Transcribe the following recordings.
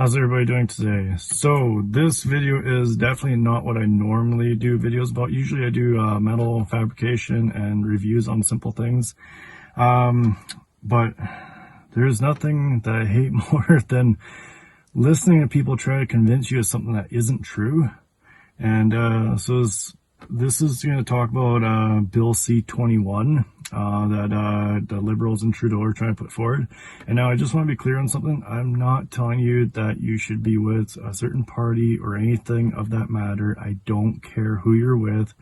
How's everybody doing today? So this video is definitely not what I normally do videos about. Usually I do metal fabrication and reviews on simple things. But there's nothing that I hate more than listening to people try to convince you of something that isn't true. And this is going to talk about Bill C-21 that the Liberals and Trudeau are trying to put forward. And now I just want to be clear on something. I'm not telling you that you should be with a certain party or anything of that matter. I don't care who you're with.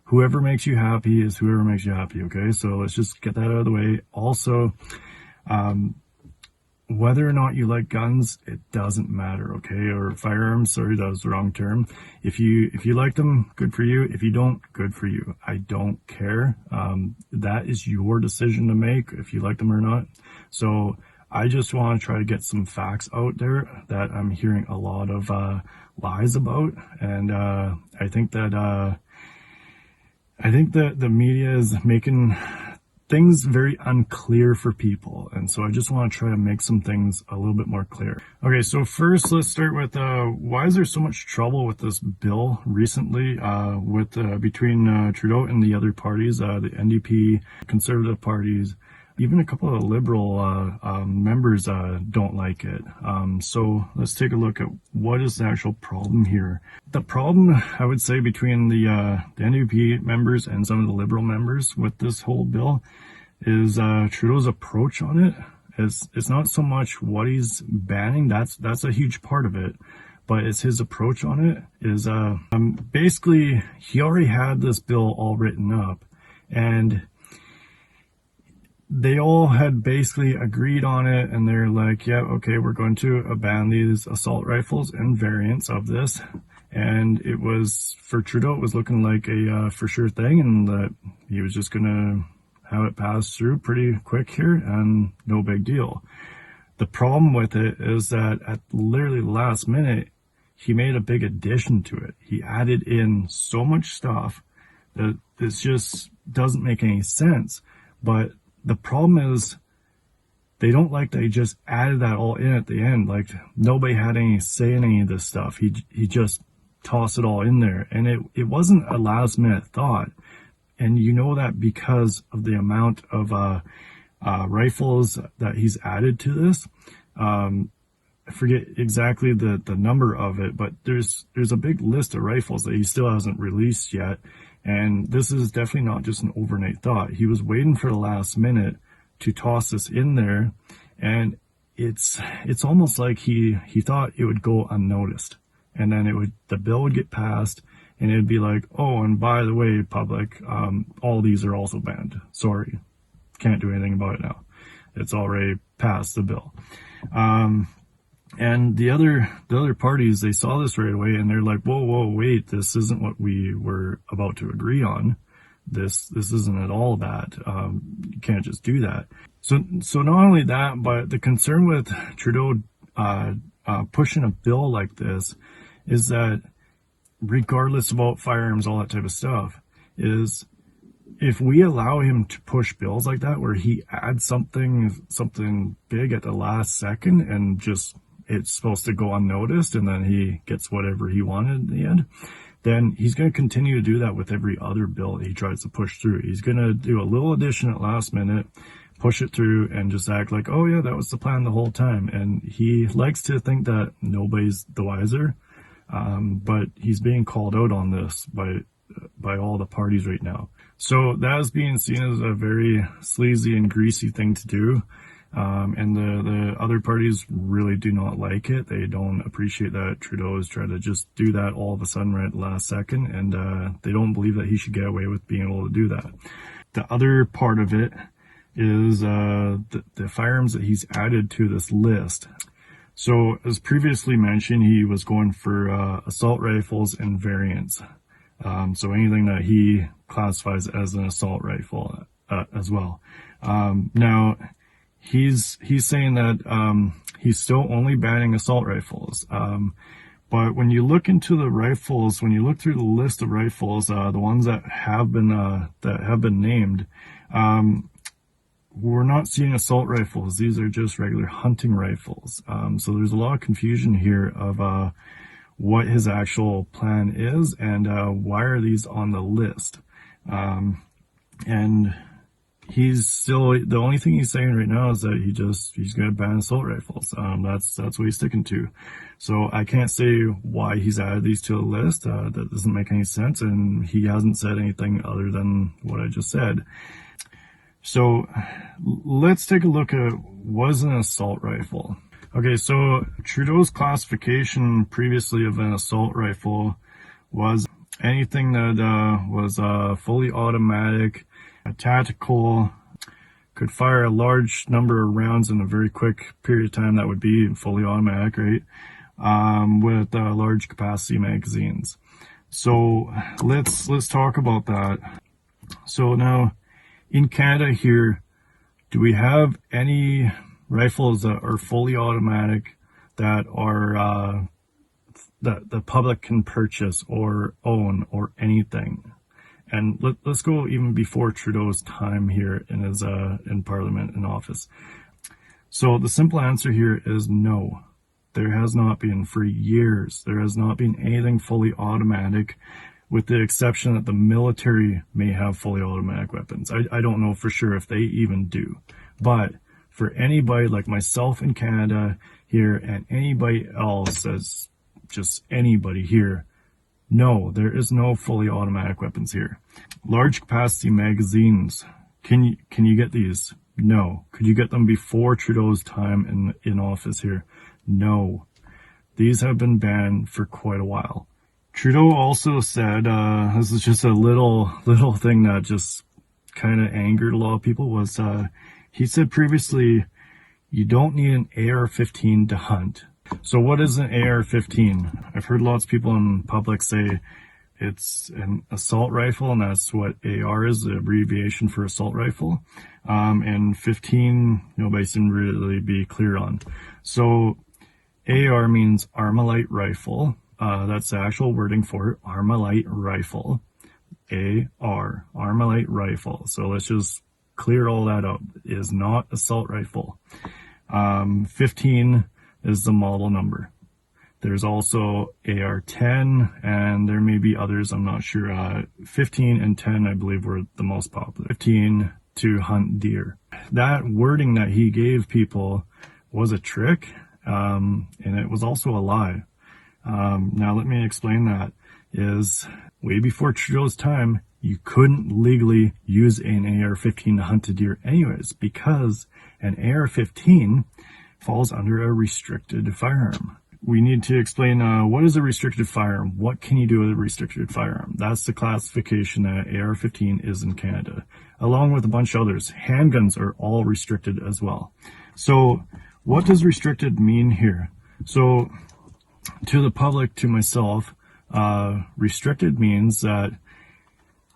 Whoever makes you happy is whoever makes you happy, okay? So let's just get that out of the way. Also, whether or not you like guns, it doesn't matter, okay? Or firearms, sorry, that was the wrong term. If you like them, good for you. If you don't, good for you. I don't care. That is your decision to make, if you like them or not. So I just want to try to get some facts out there that I'm hearing a lot of lies about. And I think that the media is making things very unclear for people, and so I just want to try to make some things a little bit more clear. Okay, so first let's start with why is there so much trouble with this bill recently between Trudeau and the other parties, the NDP, Conservative parties, even a couple of Liberal members don't like it. So let's take a look at what is the actual problem here. The problem, I would say, between the NDP members and some of the Liberal members with this whole bill is Trudeau's approach on it. It's not so much what he's banning, that's a huge part of it, but it's his approach on it. Is basically, he already had this bill all written up, and they all had basically agreed on it, and they're like, yeah, okay, we're going to ban these assault rifles and variants of this. And it was, for Trudeau, it was looking like a for sure thing, and that he was just going to have it pass through pretty quick here, and no big deal. The problem with it is that at literally the last minute, he made a big addition to it. He added in so much stuff that this just doesn't make any sense. But the problem is, they don't like that he just added that all in at the end. Like, nobody had any say in any of this stuff. He just tossed it all in there. And it wasn't a last minute thought. And you know that because of the amount of rifles that he's added to this. I forget exactly the number of it, but there's a big list of rifles that he still hasn't released yet. And this is definitely not just an overnight thought. He was waiting for the last minute to toss this in there, and it's almost like he thought it would go unnoticed, and then the bill would get passed, and it'd be like, oh, and by the way, public, all these are also banned. Sorry, can't do anything about it now. It's already passed the bill. And the other parties, they saw this right away, and they're like, whoa, wait, this isn't what we were about to agree on. This isn't at all that. You can't just do that. So not only that, but the concern with Trudeau pushing a bill like this is that, regardless about firearms, all that type of stuff, is if we allow him to push bills like that, where he adds something big at the last second, and just it's supposed to go unnoticed, and then he gets whatever he wanted in the end, then he's going to continue to do that with every other bill that he tries to push through. He's going to do a little addition at last minute, push it through, and just act like, oh yeah, that was the plan the whole time. And he likes to think that nobody's the wiser, but he's being called out on this by all the parties right now. So that is being seen as a very sleazy and greasy thing to do. And the other parties really do not like it. They don't appreciate that Trudeau is trying to just do that all of a sudden right at the last second, and they don't believe that he should get away with being able to do that. The other part of it is the firearms that he's added to this list. So as previously mentioned, he was going for assault rifles and variants. So anything that he classifies as an assault rifle as well. Now, he's saying that he's still only banning assault rifles. But when you look into the rifles, when you look through the list of rifles, the ones that have been named, we're not seeing assault rifles. These are just regular hunting rifles. So there's a lot of confusion here of what his actual plan is and why are these on the list. And he's still, the only thing he's saying right now is that he's going to ban assault rifles. That's what he's sticking to. So I can't say why he's added these to the list. That doesn't make any sense. And he hasn't said anything other than what I just said. So let's take a look at what is an assault rifle. Okay, so Trudeau's classification previously of an assault rifle was anything that was fully automatic, tactical, could fire a large number of rounds in a very quick period of time. That would be fully automatic, right? With large capacity magazines. So let's talk about that. So now in Canada here, do we have any rifles that are fully automatic that are that the public can purchase or own or anything? And let's go even before Trudeau's time here in his in Parliament in office. So the simple answer here is no. There has not been for years. There has not been anything fully automatic, with the exception that the military may have fully automatic weapons. I don't know for sure if they even do. But for anybody like myself in Canada here and anybody else, as just anybody here, no, there is no fully automatic weapons here. Large capacity magazines, can you get these? No. Could you get them before Trudeau's time in office here? No. These have been banned for quite a while. Trudeau also said, this is just a little thing that just kind of angered a lot of people, was he said previously, you don't need an AR-15 to hunt. So what is an AR-15? I've heard lots of people in public say it's an assault rifle, and that's what AR is, the abbreviation for assault rifle. And 15, nobody seemed to really be clear on. So AR means Armalite rifle. That's the actual wording for it, Armalite rifle. AR, Armalite rifle. So let's just clear all that up. It is not assault rifle. 15 is the model number. There's also AR-10, and there may be others, I'm not sure. 15 and 10, I believe, were the most popular. 15 to hunt deer. That wording that he gave people was a trick, and it was also a lie. Now let me explain that. Is way before Trudeau's time, you couldn't legally use an AR-15 to hunt a deer anyways, because an AR-15 falls under a restricted firearm. We need to explain what is a restricted firearm. What can you do with a restricted firearm? That's the classification that AR-15 is in Canada, along with a bunch of others. Handguns are all restricted as well. So what does restricted mean here? So to the public, to myself, restricted means that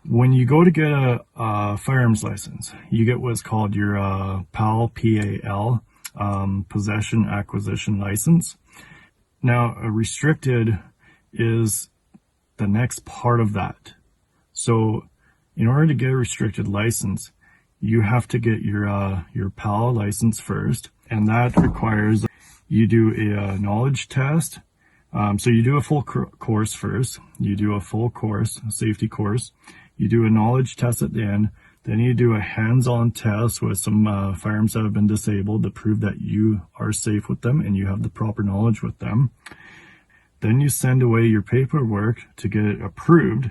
when you go to get a firearms license, you get what's called your PAL, P-A-L, possession acquisition license. Now, a restricted is the next part of that. So in order to get a restricted license, you have to get your PAL license first, and that requires you do a knowledge test. So you do a full course first. You do a full course, a safety course. You do a knowledge test at the end. Then you do a hands-on test with some firearms that have been disabled to prove that you are safe with them and you have the proper knowledge with them. Then you send away your paperwork to get it approved.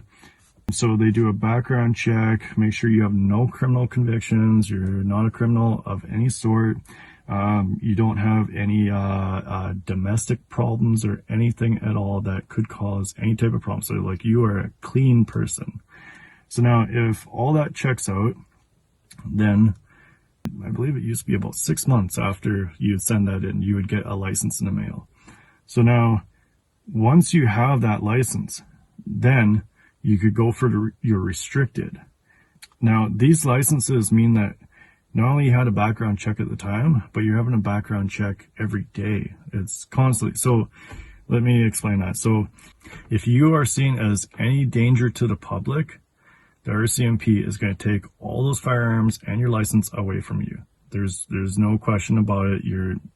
So they do a background check, make sure you have no criminal convictions, you're not a criminal of any sort, you don't have any domestic problems or anything at all that could cause any type of problem. So like you are a clean person. So now if all that checks out, then I believe it used to be about 6 months after you send that in, you would get a license in the mail. So now once you have that license, then you could go for your restricted. Now these licenses mean that not only you had a background check at the time, but you're having a background check every day. It's constantly. So let me explain that. So if you are seen as any danger to the public, the RCMP is going to take all those firearms and your license away from you. There's no question about it.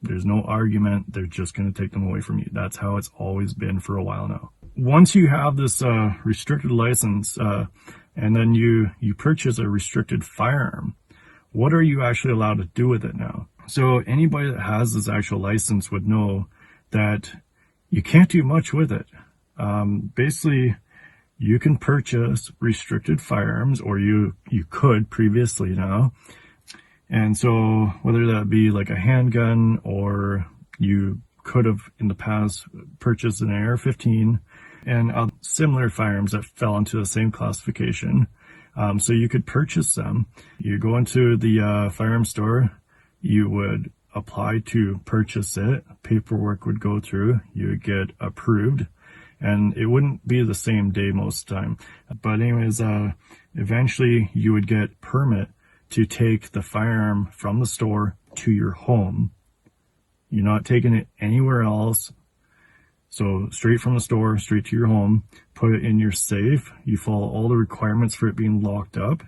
There's no argument. They're just going to take them away from you. That's how it's always been for a while now. Once you have this restricted license, and then you purchase a restricted firearm, what are you actually allowed to do with it now? So anybody that has this actual license would know that you can't do much with it. Basically, you can purchase restricted firearms, or you could previously now. And so whether that be like a handgun, or you could have in the past purchased an AR-15 and similar firearms that fell into the same classification. So you could purchase them. You go into the firearm store, you would apply to purchase it, paperwork would go through, you would get approved, and it wouldn't be the same day most of the time. But anyways, eventually you would get permit to take the firearm from the store to your home. You're not taking it anywhere else. So straight from the store, straight to your home, put it in your safe. You follow all the requirements for it being locked up.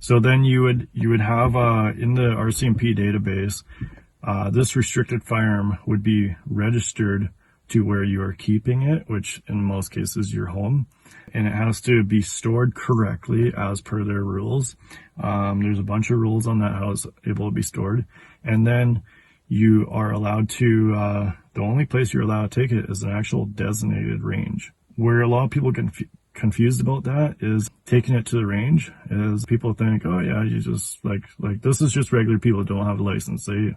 So then you would have in the RCMP database, this restricted firearm would be registered to where you are keeping it, which in most cases your home, and it has to be stored correctly as per their rules. There's a bunch of rules on that, how it's able to be stored. And then you are allowed to, the only place you're allowed to take it is an actual designated range. Where a lot of people get confused about that is taking it to the range, is people think, oh yeah, you just like this is just regular people who don't have a license. They,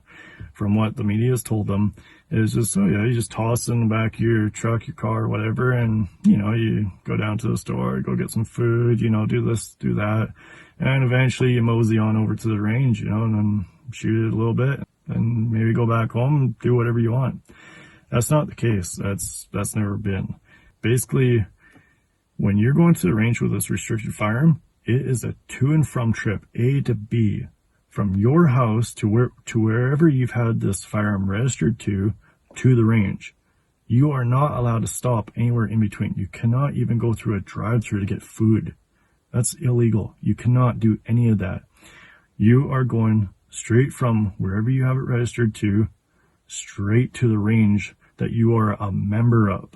from what the media has told them, is just, oh yeah, you just toss it in the back of your truck, your car, whatever, and you go down to the store, go get some food, do this, do that, and eventually you mosey on over to the range, and then shoot it a little bit, and maybe go back home and do whatever you want. That's not the case. That's never been. Basically, when you're going to the range with this restricted firearm, it is a to and from trip, A to B, from your house to wherever you've had this firearm registered to the range. You are not allowed to stop anywhere in between. You cannot even go through a drive-thru to get food. That's illegal. You cannot do any of that. You are going straight from wherever you have it registered to, straight to the range that you are a member of.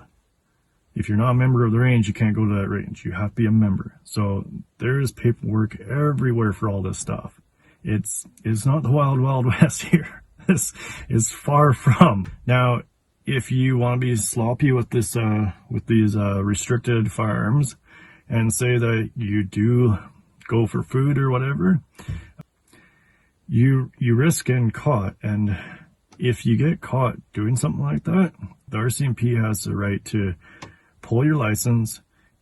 If you're not a member of the range, you can't go to that range. You have to be a member. So there is paperwork everywhere for all this stuff. It's not the wild, wild west here. This is far from. Now, if you want to be sloppy with this, with these restricted firearms, and say that you do go for food or whatever, you risk getting caught. And if you get caught doing something like that, the RCMP has the right to pull your license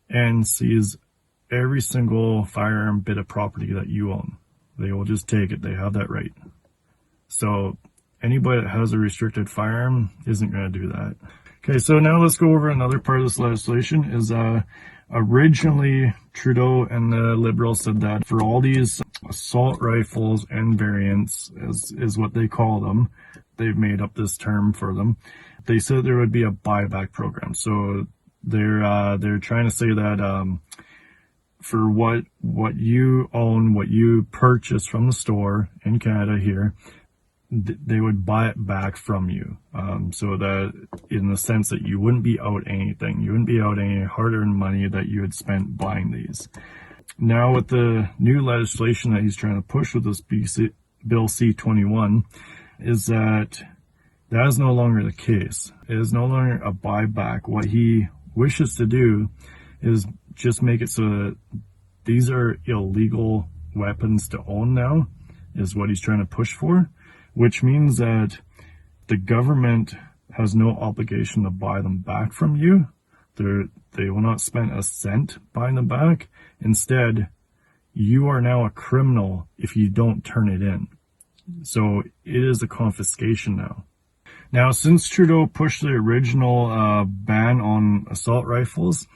and seize every single firearm bit of property that you own. They will just take it. They have that right. So anybody that has a restricted firearm isn't going to do that. Okay, so now let's go over another part of this legislation. Is originally Trudeau and the Liberals said that for all these assault rifles and variants, is what they call them, they've made up this term for them. They said there would be a buyback program. So they're trying to say that for what you own, what you purchase from the store in Canada here, they would buy it back from you. So that in the sense that you wouldn't be out anything, you wouldn't be out any hard-earned money that you had spent buying these. Now with the new legislation that he's trying to push with this Bill C-21, is that is no longer the case. It is no longer a buyback. What he wishes to do is just make it so that these are illegal weapons to own now, is what he's trying to push for, which means that the government has no obligation to buy them back from you. They will not spend a cent buying them back. Instead, you are now a criminal if you don't turn it in. So it is a confiscation now. Now, since Trudeau pushed the original ban on assault rifles,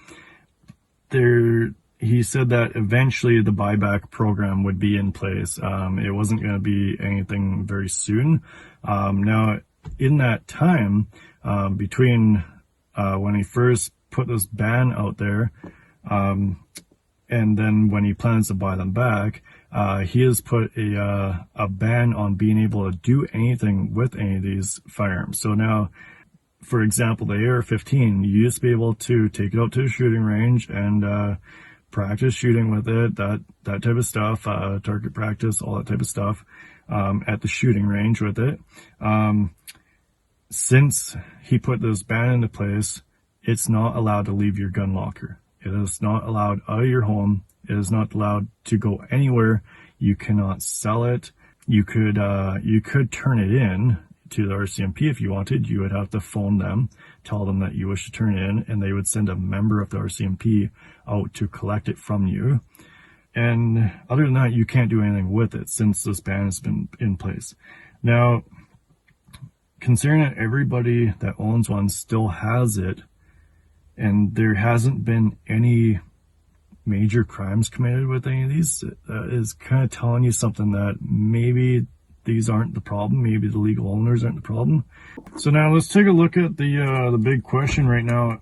he said that eventually the buyback program would be in place. It wasn't going to be anything very soon. Now, in that time, between when he first put this ban out there, and then when he plans to buy them back, he has put a ban on being able to do anything with any of these firearms. So now, for example, the AR-15, you used to be able to take it out to a shooting range and practice shooting with it, that type of stuff, target practice, all that type of stuff, at the shooting range with it. Since he put this ban into place, it's not allowed to leave your gun locker. It is not allowed out of your home. It is not allowed to go anywhere. You cannot sell it. You could turn it in to the RCMP if you wanted. You would have to phone them, tell them that you wish to turn it in, and they would send a member of the RCMP out to collect it from you. And other than that, you can't do anything with it since this ban has been in place. Now, considering that everybody that owns one still has it, and there hasn't been any major crimes committed with any of these, is kind of telling you something that maybe these aren't the problem. Maybe the legal owners aren't the problem. So now let's take a look at the big question right now.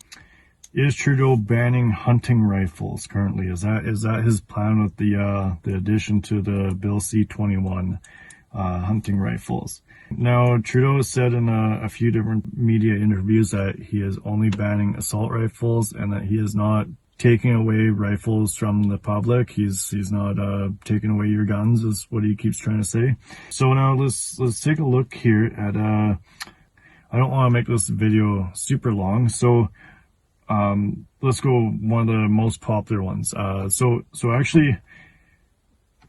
Is Trudeau banning hunting rifles currently? Is that his plan with the addition to the Bill C-21 hunting rifles? Now, Trudeau has said in a few different media interviews that he is only banning assault rifles and that he is not taking away rifles from the public. He's not taking away your guns, is what he keeps trying to say. So now let's take a look here at I don't want to make this video super long, so let's go one of the most popular ones. So actually,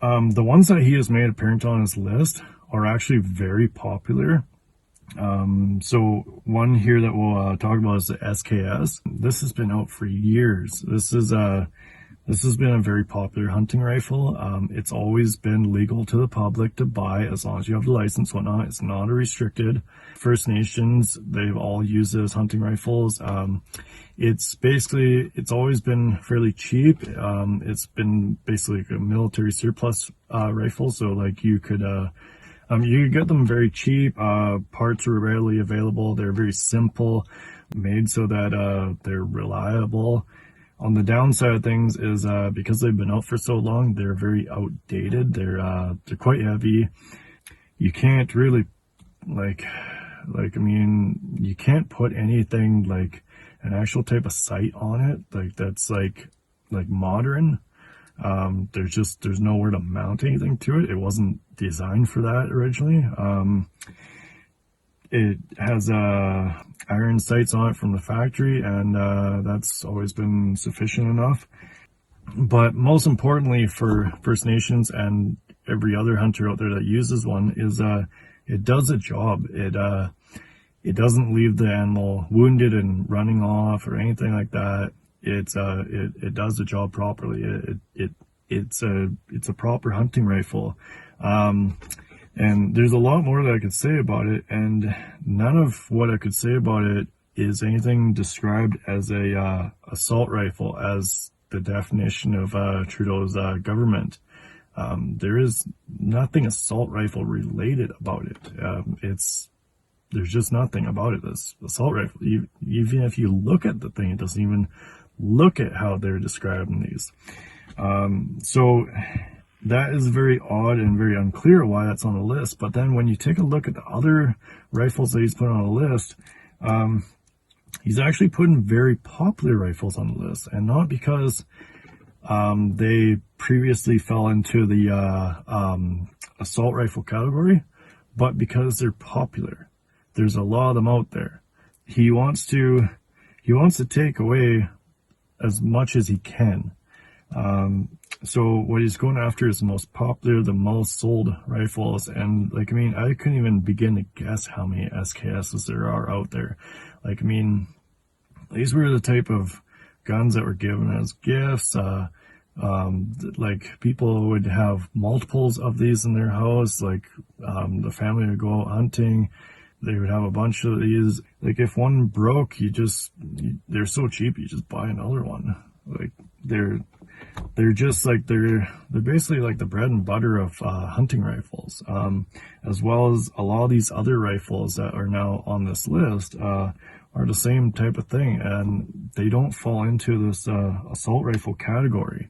the ones that he has made apparent on his list are actually very popular. So one here that we'll talk about is the SKS. This has been out for years. This has been a very popular hunting rifle. It's always been legal to the public to buy as long as you have the license, whatnot. It's not a restricted. First Nations, they've all used it as hunting rifles. It's always been fairly cheap. It's been basically a military surplus rifle. So like you could get them very cheap. Parts are readily available. They're very simple, made so that they're reliable. On the downside of things is because they've been out for so long, they're very outdated. They're quite heavy. You can't really you can't put anything like an actual type of sight on it that's like modern. There's nowhere to mount anything to it. It wasn't designed for that originally. It has iron sights on it from the factory, and that's always been sufficient enough. But most importantly for First Nations and every other hunter out there that uses one is it does a job. It doesn't leave the animal wounded and running off or anything like that. It does the job properly. It's a proper hunting rifle. And there's a lot more that I could say about it, and none of what I could say about it is anything described as a assault rifle as the definition of Trudeau's government. There is nothing assault rifle related about it. There's just nothing about it. This assault rifle, even if you look at the thing, it doesn't even look at how they're describing these. So that is very odd and very unclear why that's on the list. But then when you take a look at the other rifles that he's put on the list, he's actually putting very popular rifles on the list, and not because they previously fell into the assault rifle category, but because they're popular. There's a lot of them out there. He wants to take away as much as he can. So what he's going after is the most popular, the most sold rifles. And I couldn't even begin to guess how many SKSs there are out there. These were the type of guns that were given as gifts. People would have multiples of these in their house. The family would go out hunting. They would have a bunch of these. If one broke, they're so cheap, you just buy another one. They're basically like the bread and butter of hunting rifles, as well as a lot of these other rifles that are now on this list are the same type of thing, and they don't fall into this assault rifle category.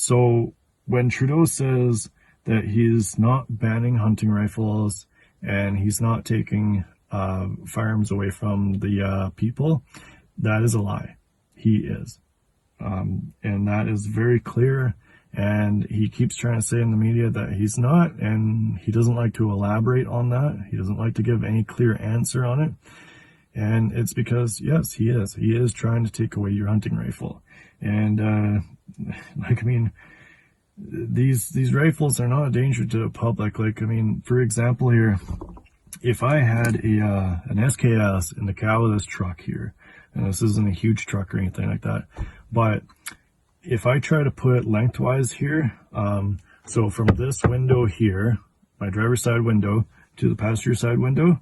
So when Trudeau says that he's not banning hunting rifles and he's not taking firearms away from the people, that is a lie. He is. And that is very clear. And he keeps trying to say in the media that he's not, and he doesn't like to elaborate on that. He doesn't like to give any clear answer on it. And it's because, yes, he is. He is trying to take away your hunting rifle. And, these rifles are not a danger to the public. For example here, if I had an SKS in the cab of this truck here, and this isn't a huge truck or anything like that, but if I try to put it lengthwise here, so from this window here, my driver's side window, to the passenger side window,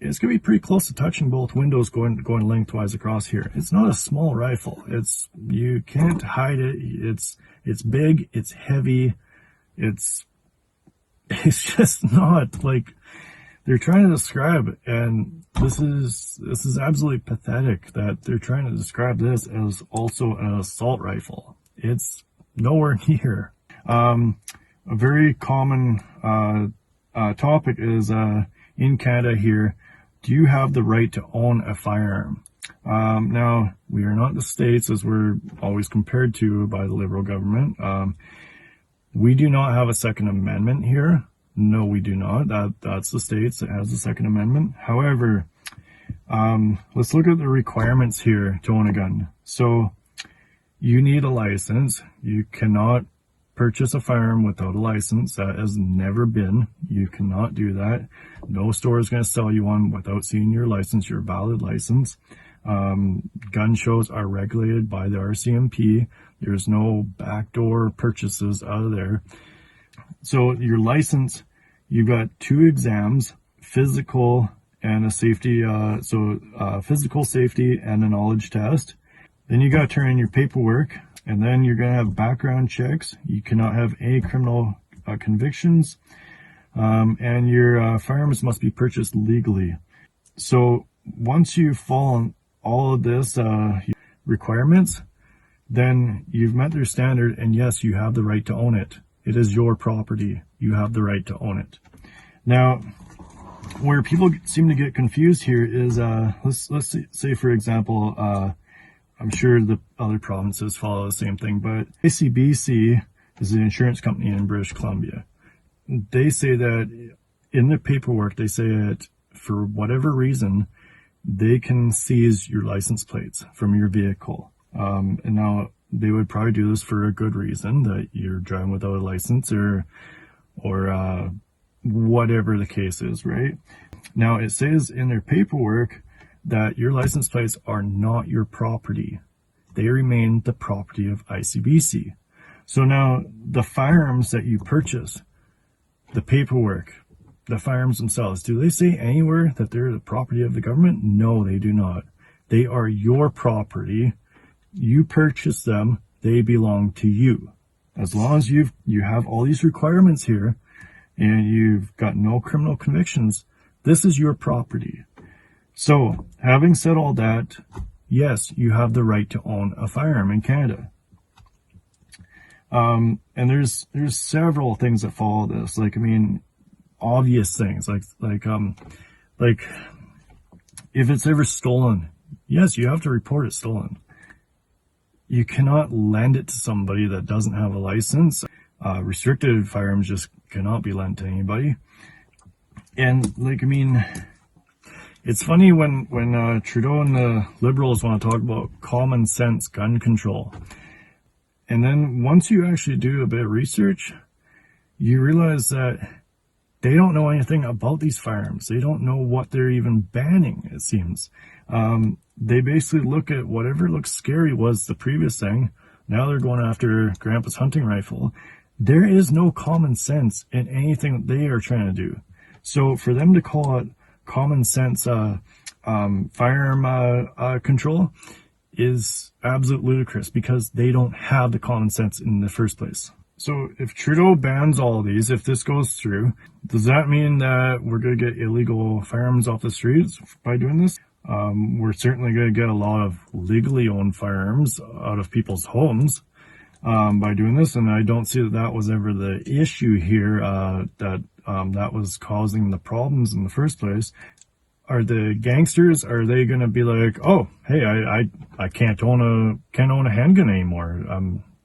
it's going to be pretty close to touching both windows going lengthwise across here. It's not a small rifle. You can't hide it. It's big, it's heavy, it's just not like they're trying to describe, and this is absolutely pathetic that they're trying to describe this as also an assault rifle. It's nowhere near. A very common topic is in Canada here, do you have the right to own a firearm? Now, we are not the States, as we're always compared to by the Liberal government. We do not have a Second Amendment here. No, we do not. That's the States that has the Second Amendment. However, let's look at the requirements here to own a gun. So, you need a license. You cannot purchase a firearm without a license. That has never been. You cannot do that. No store is going to sell you one without seeing your license, your valid license. Gun shows are regulated by the RCMP. There's no backdoor purchases out of there. So your license, you've got 2 exams, physical and a safety, physical safety and a knowledge test. Then you got to turn in your paperwork, and then you're going to have background checks. You cannot have any criminal convictions, and your firearms must be purchased legally. So once you fall on all of this requirements, then you've met their standard, and yes, you have the right to own it. It is your property. You have the right to own it. Now, where people seem to get confused here is, let's say for example, I'm sure the other provinces follow the same thing, but ICBC is an insurance company in British Columbia. They say that in their paperwork, they say that for whatever reason, they can seize your license plates from your vehicle. And now they would probably do this for a good reason, that you're driving without a license or whatever the case is, right? Now it says in their paperwork that your license plates are not your property. They remain the property of ICBC. So now the firearms that you purchase, the paperwork, the firearms themselves, do they say anywhere that they're the property of the government? No, they do not. They are your property. You purchase them. They belong to you. As long as you have all these requirements here and you've got no criminal convictions, this is your property. So, having said all that, yes, you have the right to own a firearm in Canada. And there's several things that follow this. Obvious things like if it's ever stolen, yes, you have to report it stolen. You cannot lend it to somebody that doesn't have a license. Restricted firearms just cannot be lent to anybody. And it's funny when Trudeau and the Liberals want to talk about common sense gun control. And then once you actually do a bit of research, you realize that they don't know anything about these firearms. They don't know what they're even banning, it seems. They basically look at whatever looks scary was the previous thing. Now they're going after Grandpa's hunting rifle. There is no common sense in anything that they are trying to do. So for them to call it common sense firearm control is absolutely ludicrous, because they don't have the common sense in the first place. So if Trudeau bans all of these, if this goes through, does that mean that we're going to get illegal firearms off the streets by doing this? We're certainly going to get a lot of legally owned firearms out of people's homes. by doing this, and I don't see that that was ever the issue here, that was causing the problems in the first place. Are the gangsters, are they going to be like, oh, hey, I can't own a handgun anymore?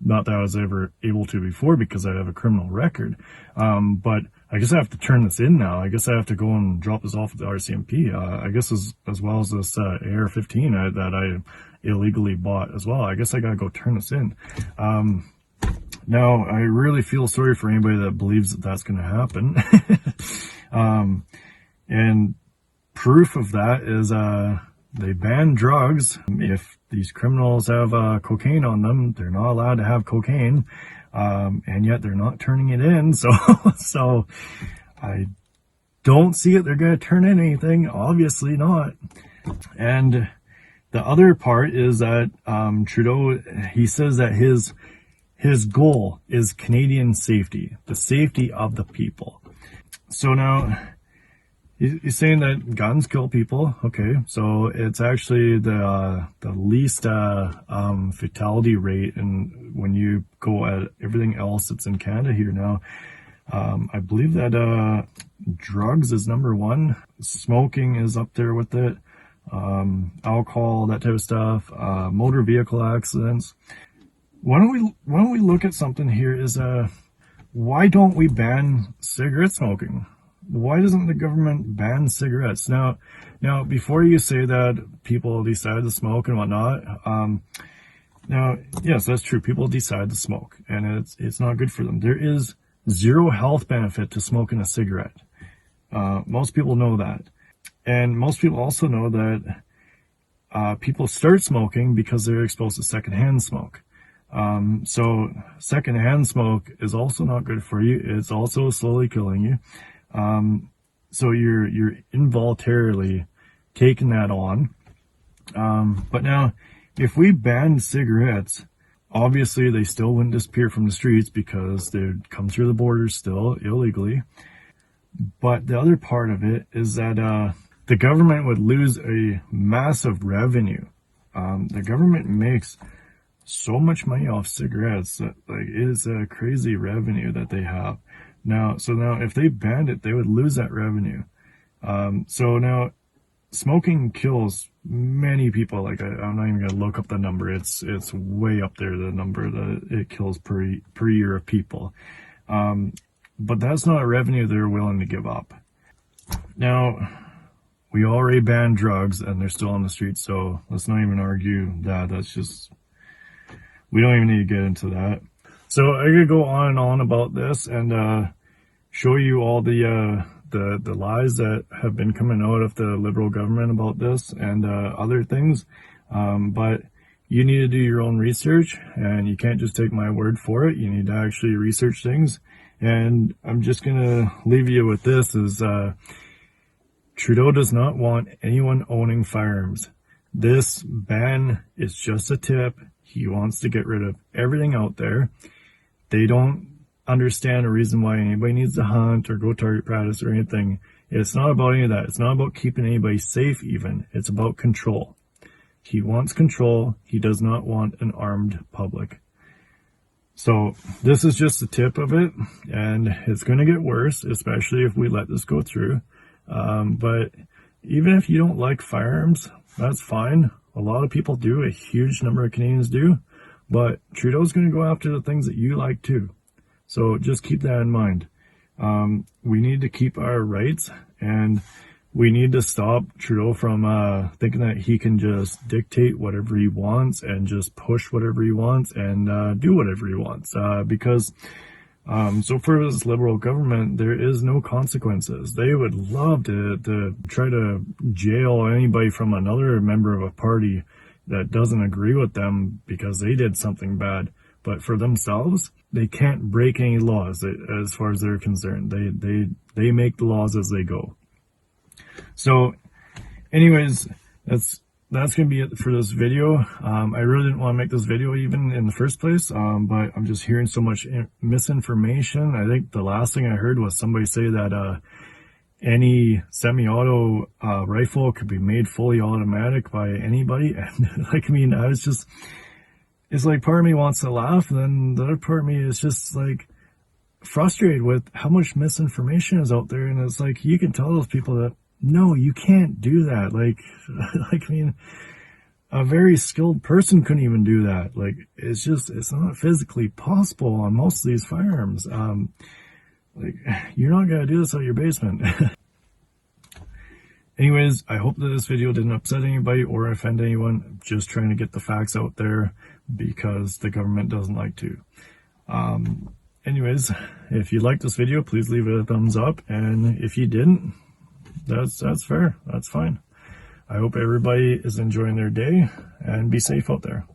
Not that I was ever able to before because I have a criminal record. But I guess I have to turn this in now. I guess I have to go and drop this off at the RCMP. I guess as well as this AR-15 that I illegally bought as well. I guess I gotta go turn this in. Now, I really feel sorry for anybody that believes that that's going to happen. And proof of that is they ban drugs. If these criminals have cocaine on them, they're not allowed to have cocaine, and yet they're not turning it in. So I don't see it. They're going to turn in anything. Obviously not. And the other part is that Trudeau, he says that his goal is Canadian safety, the safety of the people. So now he's saying that guns kill people. Okay, so it's actually the least fatality rate, and when you go at everything else that's in Canada here now, I believe that drugs is number one. Smoking is up there with it. Alcohol, that type of stuff. Motor vehicle accidents. Why don't we look at something here? Is why don't we ban cigarette smoking? Why doesn't the government ban cigarettes? Now, before you say that people decide to smoke and whatnot, now, yes, that's true. People decide to smoke, and it's not good for them. There is zero health benefit to smoking a cigarette. Most people know that. And most people also know that people start smoking because they're exposed to secondhand smoke. So secondhand smoke is also not good for you. It's also slowly killing you. So you're involuntarily taking that on. But now, if we banned cigarettes, obviously they still wouldn't disappear from the streets because they'd come through the borders still illegally. But the other part of it is that the government would lose a massive revenue. The government makes so much money off cigarettes that it is a crazy revenue that they have. Now if they banned it, they would lose that revenue. So now smoking kills many people. I'm not even gonna look up the number. It's way up there, the number that it kills per year of people. But that's not a revenue they're willing to give up. Now, we already banned drugs and they're still on the streets, so let's not even argue that. That's just, we don't even need to get into that. So I could go on and on about this and show you all the lies that have been coming out of the Liberal government about this and other things. But you need to do your own research, and you can't just take my word for it. You need to actually research things. And I'm just going to leave you with this is Trudeau does not want anyone owning firearms. This ban is just a tip. He wants to get rid of everything out there. They don't understand a reason why anybody needs to hunt or go target practice or anything. It's not about any of that. It's not about keeping anybody safe even. It's about control. He wants control. He does not want an armed public. So this is just the tip of it, and it's going to get worse, especially if we let this go through. But even if you don't like firearms, that's fine. A lot of people do. A huge number of Canadians do. But Trudeau's going to go after the things that you like too. So just keep that in mind. We need to keep our rights, and we need to stop Trudeau from thinking that he can just dictate whatever he wants and just push whatever he wants and do whatever he wants. Because so for this Liberal government, there is no consequences. They would love to try to jail anybody from another member of a party that doesn't agree with them because they did something bad. But for themselves, they can't break any laws as far as they're concerned. They make the laws as they go. So anyways, that's going to be it for this video. I really didn't want to make this video even in the first place, but I'm just hearing so much misinformation. I think the last thing I heard was somebody say that any semi-auto rifle could be made fully automatic by anybody. And I was just, it's like part of me wants to laugh, and then the other part of me is just like frustrated with how much misinformation is out there. And it's like, you can tell those people that, no, you can't do that. Like, I mean, a very skilled person couldn't even do that. Like, it's not physically possible on most of these firearms. Like, you're not going to do this out of your basement. Anyways, I hope that this video didn't upset anybody or offend anyone. I'm just trying to get the facts out there because the government doesn't like to. Anyways, if you liked this video, please leave it a thumbs up. And if you didn't, that's fair. That's fine. I hope everybody is enjoying their day and be safe out there.